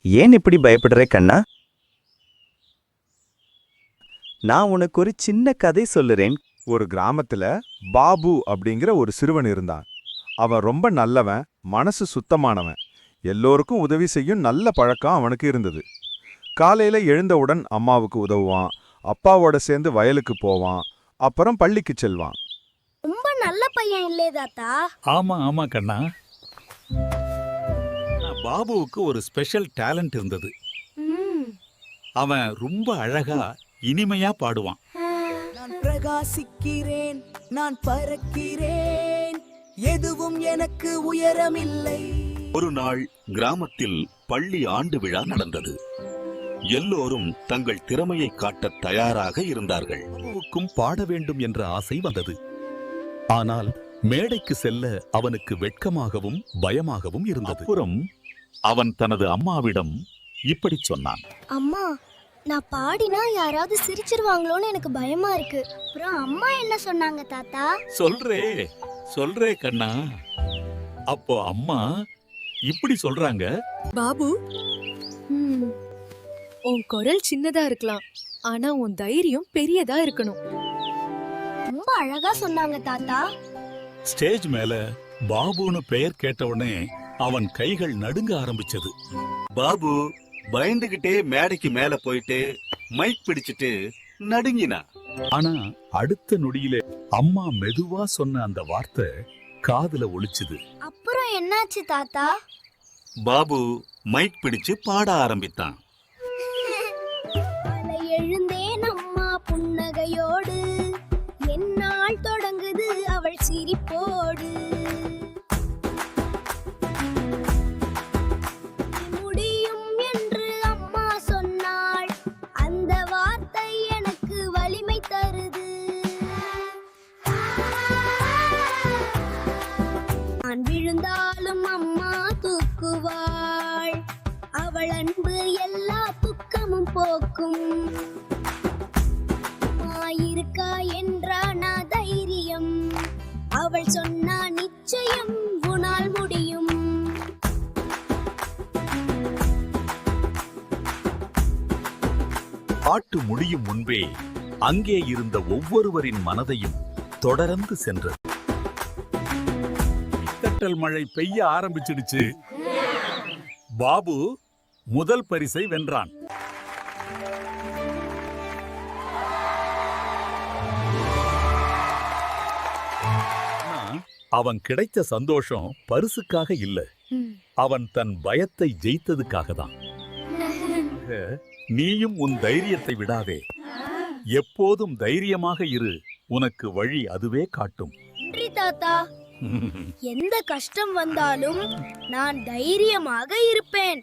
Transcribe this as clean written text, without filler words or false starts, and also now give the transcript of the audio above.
ஏன் இப்படி பயப்படுற கண்ணா? நான் உனக்கு ஒரு சின்ன கதை சொல்லுறேன். ஒரு கிராமத்துல பாபு அப்படிங்கிற ஒரு சிறுவன் இருந்தான். அவன் ரொம்ப நல்லவன், மனசு சுத்தமானவன். எல்லோருக்கும் உதவி செய்யும் நல்ல பழக்கம் அவனுக்கு இருந்தது. காலையில எழுந்தவுடன் அம்மாவுக்கு உதவுவான், அப்பாவோட சேர்ந்து வயலுக்கு போவான், அப்புறம் பள்ளிக்கு செல்வான். ரொம்ப நல்ல பையன் இல்லே தாத்தா? ஆமா ஆமா கண்ணா. பாபுவுக்கு ஒரு ஸ்பெஷல் டேலண்ட் இருந்தது. அவன் ரொம்ப அழகா இனிமையா பாடுவான். நான் பிரகாசிக்கிறேன், நான் பறக்கிறேன், எதுவும் எனக்கு உயரமில்லை. ஒரு நாள் கிராமத்தில் பள்ளி ஆண்டு விழா நடந்தது. எல்லோரும் தங்கள் திறமையை காட்ட தயாராக இருந்தார்கள். பாபுவுக்கும் பாட வேண்டும் என்ற ஆசை வந்தது. ஆனால் மேடைக்கு செல்ல அவனுக்கு வெட்கமாகவும் பயமாகவும் இருந்தது. அப்புறம் அவன் தனது அம்மாவிடம் இப்படி சொன்னான். அம்மா, நான் பாடினா யாராவது சிரிச்சிருவாங்களோன்னு எனக்கு பயமா இருக்கு. அப்புறம் அம்மா என்ன சொன்னாங்க தாத்தா? சொல்றே கண்ணா. அப்போ அம்மா இப்படி சொல்றாங்க. பாபு, உன் குரல் சின்னதா இருக்கலாம், ஆனா உன் தைரியம் பெரியதா இருக்கணும். ரொம்ப அழகா சொன்னாங்க தாத்தா. ஸ்டேஜ் மேல பாபுன்னு பெயர் கேட்டவுடனே அவன் கைகள் நடுங்க ஆரம்பிச்சது. பாபு பயந்துகிட்டே மேடைக்கு மேல போயிட்டு மைக் பிடிச்சிட்டு நடுங்கினா. ஆனா அடுத்த நொடியிலே அம்மா மெதுவா சொன்ன அந்த வார்த்தை காதுல ஒலிச்சுது. அப்புறம் என்னாச்சு தாத்தா? பாபு மைக் பிடிச்சு பாட ஆரம்பித்தான். எழுந்தேன் அம்மா புன்னகையோடு, என்னால் தொடங்குது அவள் சிரிப்போடு. முடியும் என்று அம்மா சொன்னாள், அந்த வார்த்தை எனக்கு வலிமை தருது. நான் விழுந்தாலும் அம்மா தூக்குவாள், அவள் அன்பு எல்லா துக்கமும் போக்கும். இருக்கா என்றானா தைரியம், அவள் சொன்னா நிச்சயம் உன்னால் முடியும். பாட்டு முடியும் முன்பே அங்கே இருந்த ஒவ்வொருவரின் மனதையும் தொடர்ந்து சென்றது. தட்டல் மழை பெய்ய ஆரம்பிச்சிடுச்சு. பாபு முதல் பரிசை வென்றான். அவன் கிடைத்த சந்தோஷம் பரிசுக்காக இல்ல, அவன் தன் பயத்தை ஜெயித்ததுக்காக தான். நீயும் உன் தைரியத்தை விடாதே. எப்போதும் தைரியமாக இரு, உனக்கு வழி அதுவே காட்டும். நன்றி தாத்தா. எந்த கஷ்டம் வந்தாலும் நான் தைரியமாக இருப்பேன்.